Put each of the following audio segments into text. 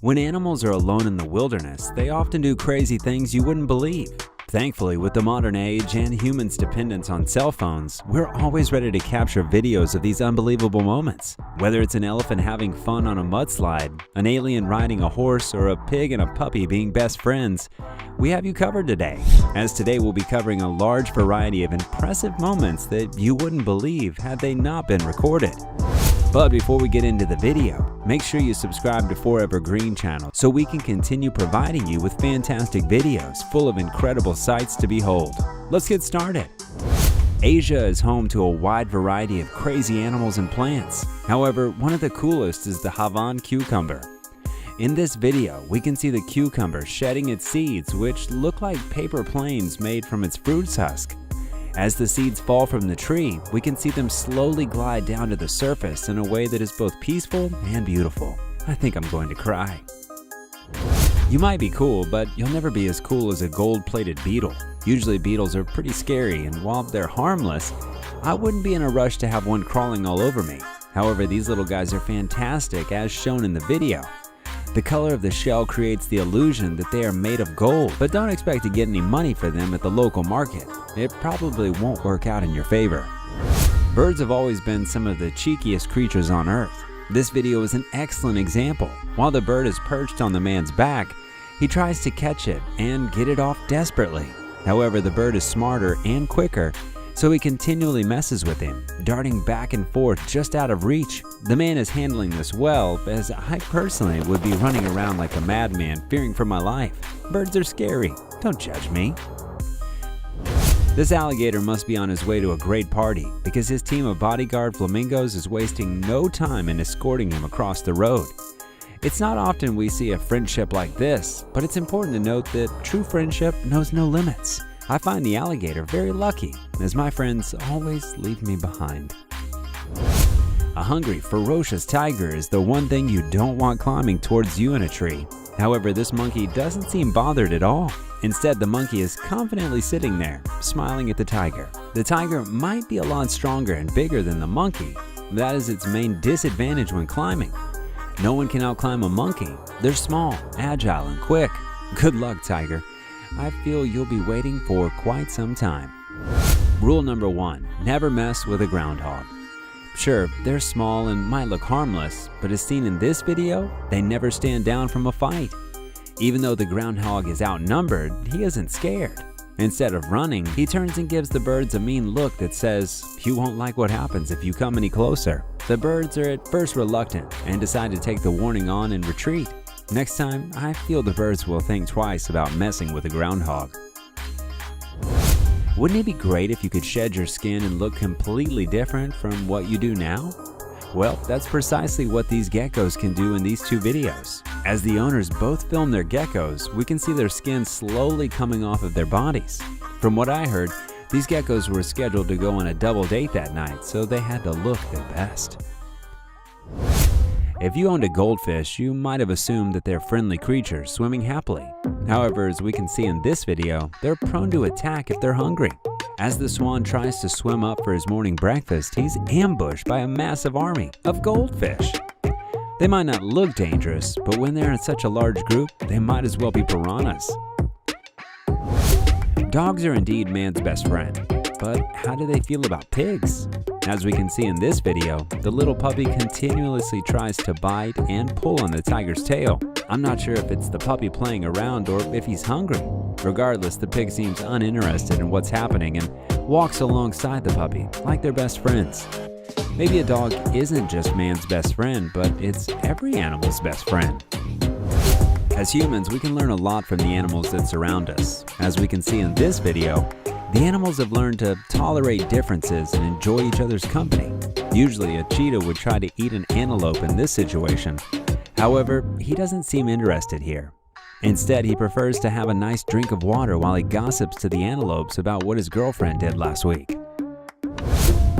When animals are alone in the wilderness, they often do crazy things you wouldn't believe. Thankfully, with the modern age and humans' dependence on cell phones, we're always ready to capture videos of these unbelievable moments. Whether it's an elephant having fun on a mudslide, an alien riding a horse, or a pig and a puppy being best friends, we have you covered today. As today we'll be covering a large variety of impressive moments that you wouldn't believe had they not been recorded. But before we get into the video, make sure you subscribe to Forever Green channel so we can continue providing you with fantastic videos full of incredible sights to behold. Let's get started. Asia is home to a wide variety of crazy animals and plants. However, one of the coolest is the Havan cucumber. In this video, we can see the cucumber shedding its seeds, which look like paper planes made from its fruit husk. As the seeds fall from the tree, we can see them slowly glide down to the surface in a way that is both peaceful and beautiful. I think I'm going to cry. You might be cool, but you'll never be as cool as a gold-plated beetle. Usually beetles are pretty scary, and while they're harmless, I wouldn't be in a rush to have one crawling all over me. However, these little guys are fantastic, as shown in the video. The color of the shell creates the illusion that they are made of gold, but don't expect to get any money for them at the local market. It probably won't work out in your favor. Birds have always been some of the cheekiest creatures on Earth. This video is an excellent example. While the bird is perched on the man's back, he tries to catch it and get it off desperately. However, the bird is smarter and quicker, so he continually messes with him, darting back and forth just out of reach. The man is handling this well, as I personally would be running around like a madman, fearing for my life. Birds are scary. Don't judge me. This alligator must be on his way to a great party, because his team of bodyguard flamingos is wasting no time in escorting him across the road. It's not often we see a friendship like this, but it's important to note that true friendship knows no limits. I find the alligator very lucky, as my friends always leave me behind. A hungry, ferocious tiger is the one thing you don't want climbing towards you in a tree. However, this monkey doesn't seem bothered at all. Instead, the monkey is confidently sitting there, smiling at the tiger. The tiger might be a lot stronger and bigger than the monkey. That is its main disadvantage when climbing. No one can outclimb a monkey. They're small, agile, and quick. Good luck, tiger. I feel you'll be waiting for quite some time. Rule number 1, never mess with a groundhog. Sure, they're small and might look harmless, but as seen in this video, they never stand down from a fight. Even though the groundhog is outnumbered, he isn't scared. Instead of running, he turns and gives the birds a mean look that says, "You won't like what happens if you come any closer." The birds are at first reluctant and decide to take the warning on and retreat. Next time, I feel the birds will think twice about messing with a groundhog. Wouldn't it be great if you could shed your skin and look completely different from what you do now? Well, that's precisely what these geckos can do in these two videos. As the owners both film their geckos, we can see their skin slowly coming off of their bodies. From what I heard, these geckos were scheduled to go on a double date that night, so they had to look their best. If you owned a goldfish, you might have assumed that they're friendly creatures swimming happily. However, as we can see in this video, they're prone to attack if they're hungry. As the swan tries to swim up for his morning breakfast, he's ambushed by a massive army of goldfish. They might not look dangerous, but when they're in such a large group, they might as well be piranhas. Dogs are indeed man's best friend, but how do they feel about pigs? As we can see in this video, the little puppy continuously tries to bite and pull on the tiger's tail. I'm not sure if it's the puppy playing around or if he's hungry. Regardless, the pig seems uninterested in what's happening and walks alongside the puppy like they're best friends. Maybe a dog isn't just man's best friend, but it's every animal's best friend. As humans, we can learn a lot from the animals that surround us. As we can see in this video, the animals have learned to tolerate differences and enjoy each other's company. Usually, a cheetah would try to eat an antelope in this situation. However, he doesn't seem interested here. Instead, he prefers to have a nice drink of water while he gossips to the antelopes about what his girlfriend did last week.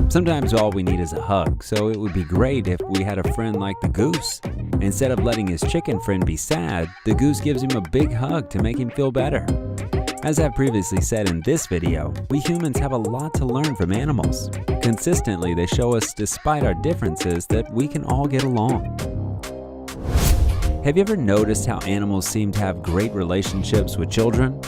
Sometimes all we need is a hug, so it would be great if we had a friend like the goose. Instead of letting his chicken friend be sad, the goose gives him a big hug to make him feel better. As I've previously said in this video, we humans have a lot to learn from animals. Consistently, they show us, despite our differences, that we can all get along. Have you ever noticed how animals seem to have great relationships with children?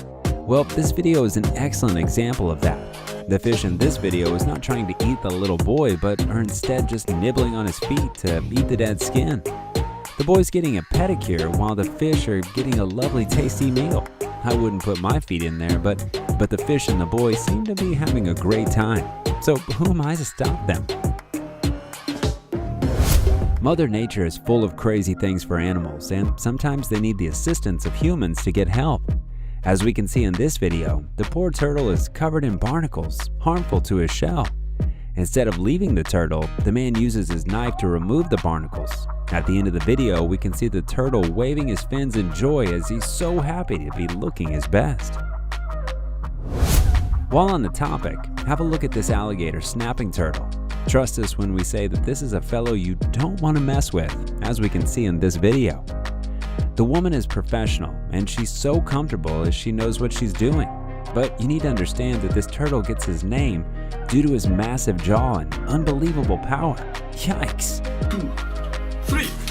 Well, this video is an excellent example of that. The fish in this video is not trying to eat the little boy, but are instead just nibbling on his feet to eat the dead skin. The boy's getting a pedicure while the fish are getting a lovely tasty meal. I wouldn't put my feet in there, but the fish and the boy seem to be having a great time. So who am I to stop them? Mother Nature is full of crazy things for animals, and sometimes they need the assistance of humans to get help. As we can see in this video, the poor turtle is covered in barnacles, harmful to his shell. Instead of leaving the turtle, the man uses his knife to remove the barnacles. At the end of the video, we can see the turtle waving his fins in joy as he's so happy to be looking his best. While on the topic, have a look at this alligator snapping turtle. Trust us when we say that this is a fellow you don't want to mess with, as we can see in this video. The woman is professional, and she's so comfortable as she knows what she's doing. But you need to understand that this turtle gets his name due to his massive jaw and unbelievable power. Yikes! 2, 3.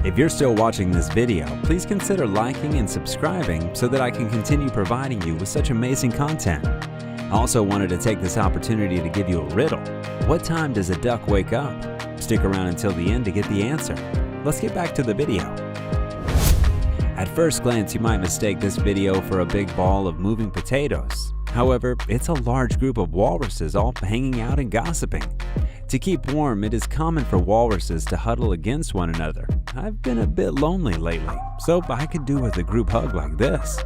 If you're still watching this video, please consider liking and subscribing so that I can continue providing you with such amazing content. I also wanted to take this opportunity to give you a riddle. What time does a duck wake up? Stick around until the end to get the answer. Let's get back to the video. At first glance, you might mistake this video for a big ball of moving potatoes. However, it's a large group of walruses all hanging out and gossiping. To keep warm, it is common for walruses to huddle against one another. I've been a bit lonely lately, so I could do with a group hug like this.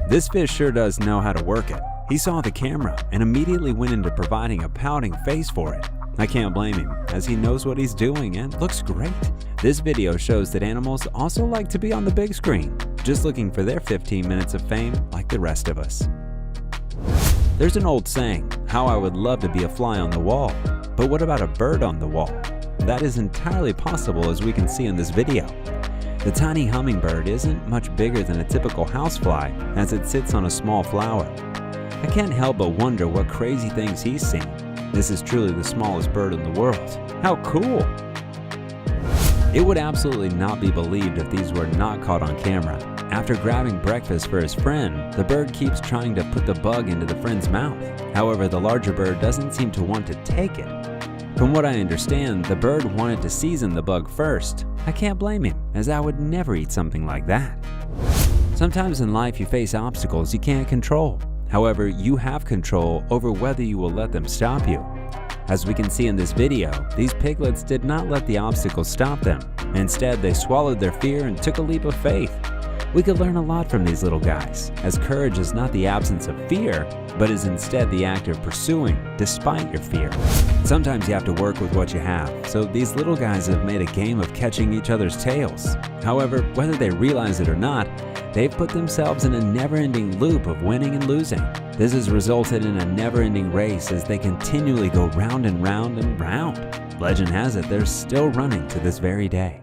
This fish sure does know how to work it. He saw the camera and immediately went into providing a pouting face for it. I can't blame him, as he knows what he's doing and looks great. This video shows that animals also like to be on the big screen, just looking for their 15 minutes of fame like the rest of us. There's an old saying, how I would love to be a fly on the wall. But what about a bird on the wall? That is entirely possible, as we can see in this video. The tiny hummingbird isn't much bigger than a typical housefly, as it sits on a small flower. I can't help but wonder what crazy things he's seen. This is truly the smallest bird in the world. How cool! It would absolutely not be believed if these were not caught on camera. After grabbing breakfast for his friend, the bird keeps trying to put the bug into the friend's mouth. However, the larger bird doesn't seem to want to take it. From what I understand, the bird wanted to season the bug first. I can't blame him, as I would never eat something like that. Sometimes in life you face obstacles you can't control. However, you have control over whether you will let them stop you. As we can see in this video, these piglets did not let the obstacles stop them. Instead, they swallowed their fear and took a leap of faith. We could learn a lot from these little guys, as courage is not the absence of fear, but is instead the act of pursuing despite your fear. Sometimes you have to work with what you have, so these little guys have made a game of catching each other's tails. However, whether they realize it or not, they've put themselves in a never-ending loop of winning and losing. This has resulted in a never-ending race as they continually go round and round and round. Legend has it they're still running to this very day.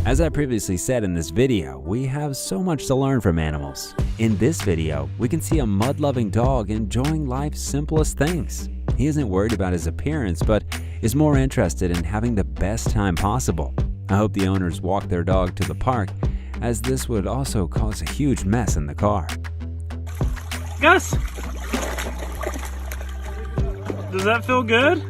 As I previously said in this video, we have so much to learn from animals. In this video, we can see a mud-loving dog enjoying life's simplest things. He isn't worried about his appearance, but is more interested in having the best time possible. I hope the owners walk their dog to the park, as this would also cause a huge mess in the car. Gus! Does that feel good?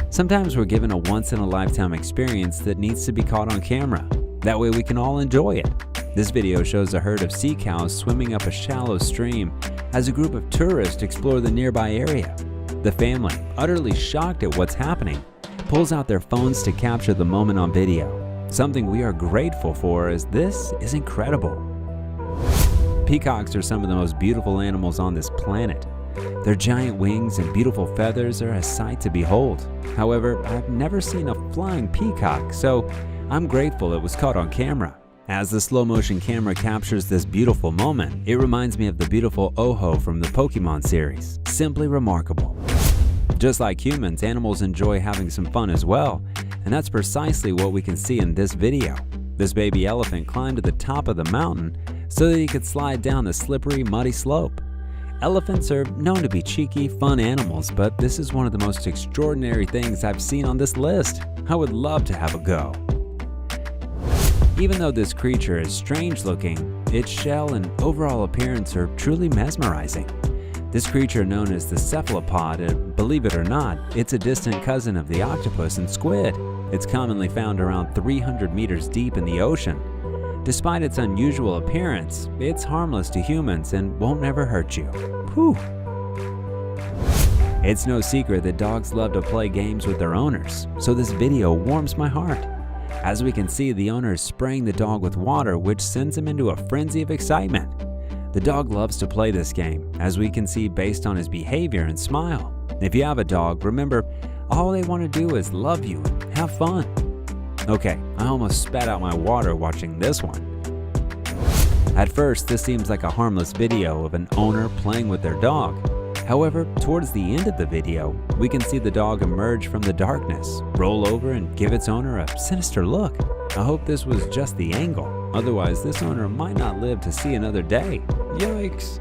Sometimes we're given a once-in-a-lifetime experience that needs to be caught on camera. That way we can all enjoy it. This video shows a herd of sea cows swimming up a shallow stream as a group of tourists explore the nearby area. The family, utterly shocked at what's happening, pulls out their phones to capture the moment on video. Something we are grateful for, as this is incredible. Peacocks are some of the most beautiful animals on this planet. Their giant wings and beautiful feathers are a sight to behold. However, I've never seen a flying peacock, so I'm grateful it was caught on camera. As the slow-motion camera captures this beautiful moment, it reminds me of the beautiful Oho from the Pokemon series. Simply remarkable. Just like humans, animals enjoy having some fun as well, and that's precisely what we can see in this video. This baby elephant climbed to the top of the mountain so that he could slide down the slippery, muddy slope. Elephants are known to be cheeky, fun animals, but this is one of the most extraordinary things I've seen on this list. I would love to have a go. Even though this creature is strange looking, its shell and overall appearance are truly mesmerizing. This creature known as the cephalopod, and believe it or not, it's a distant cousin of the octopus and squid. It's commonly found around 300 meters deep in the ocean. Despite its unusual appearance, it's harmless to humans and won't ever hurt you. Whew. It's no secret that dogs love to play games with their owners, so this video warms my heart. As we can see, the owner is spraying the dog with water, which sends him into a frenzy of excitement. The dog loves to play this game, as we can see based on his behavior and smile. If you have a dog, remember, all they want to do is love you and have fun. Okay, I almost spat out my water watching this one. At first, this seems like a harmless video of an owner playing with their dog. However, towards the end of the video, we can see the dog emerge from the darkness, roll over and give its owner a sinister look. I hope this was just the angle, otherwise this owner might not live to see another day. Yikes!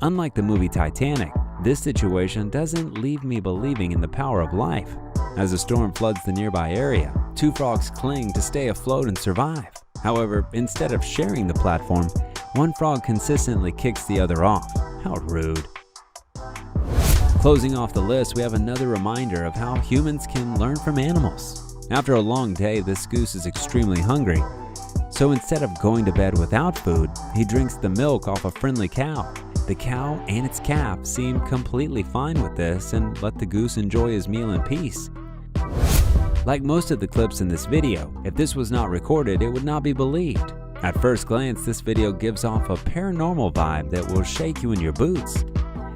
Unlike the movie Titanic, this situation doesn't leave me believing in the power of life. As a storm floods the nearby area, two frogs cling to stay afloat and survive. However, instead of sharing the platform, one frog consistently kicks the other off. How rude. Closing off the list, we have another reminder of how humans can learn from animals. After a long day, this goose is extremely hungry. So instead of going to bed without food, he drinks the milk off a friendly cow. The cow and its calf seem completely fine with this and let the goose enjoy his meal in peace. Like most of the clips in this video, if this was not recorded, it would not be believed. At first glance, this video gives off a paranormal vibe that will shake you in your boots.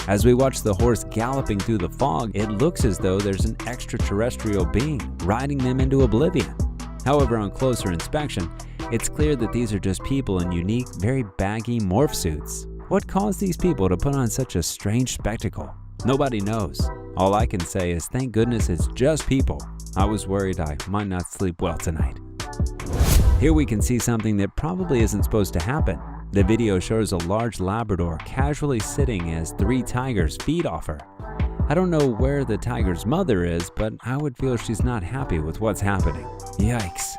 As we watch the horse galloping through the fog, it looks as though there's an extraterrestrial being riding them into oblivion. However, on closer inspection, it's clear that these are just people in unique, very baggy morph suits. What caused these people to put on such a strange spectacle? Nobody knows. All I can say is thank goodness it's just people. I was worried I might not sleep well tonight. Here we can see something that probably isn't supposed to happen. The video shows a large Labrador casually sitting as three tigers feed off her. I don't know where the tiger's mother is, but I would feel she's not happy with what's happening. Yikes.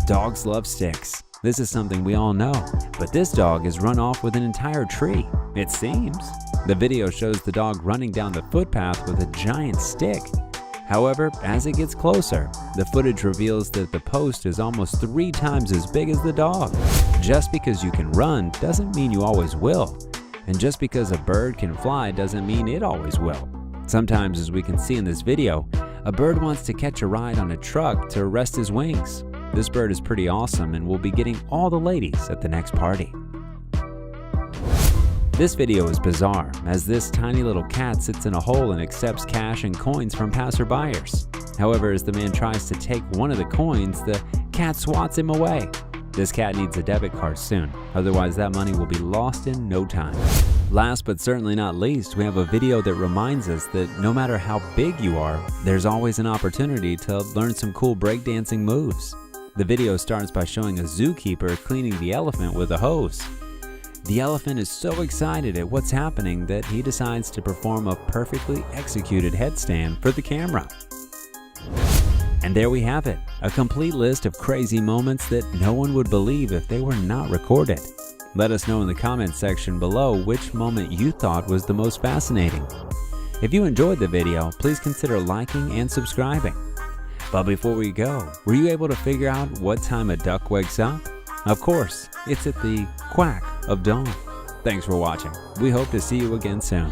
Dogs love sticks. This is something we all know, but this dog has run off with an entire tree, it seems. The video shows the dog running down the footpath with a giant stick. However, as it gets closer, the footage reveals that the post is almost 3 times as big as the dog. Just because you can run doesn't mean you always will. And just because a bird can fly doesn't mean it always will. Sometimes, as we can see in this video, a bird wants to catch a ride on a truck to rest his wings. This bird is pretty awesome and will be getting all the ladies at the next party. This video is bizarre, as this tiny little cat sits in a hole and accepts cash and coins from passerbyers. However, as the man tries to take one of the coins, the cat swats him away. This cat needs a debit card soon, otherwise that money will be lost in no time. Last but certainly not least, we have a video that reminds us that no matter how big you are, there's always an opportunity to learn some cool breakdancing moves. The video starts by showing a zookeeper cleaning the elephant with a hose. The elephant is so excited at what's happening that he decides to perform a perfectly executed headstand for the camera. And there we have it, a complete list of crazy moments that no one would believe if they were not recorded. Let us know in the comments section below which moment you thought was the most fascinating. If you enjoyed the video, please consider liking and subscribing. But before we go, were you able to figure out what time a duck wakes up? Of course, it's at the quack of dawn. Thanks for watching. We hope to see you again soon.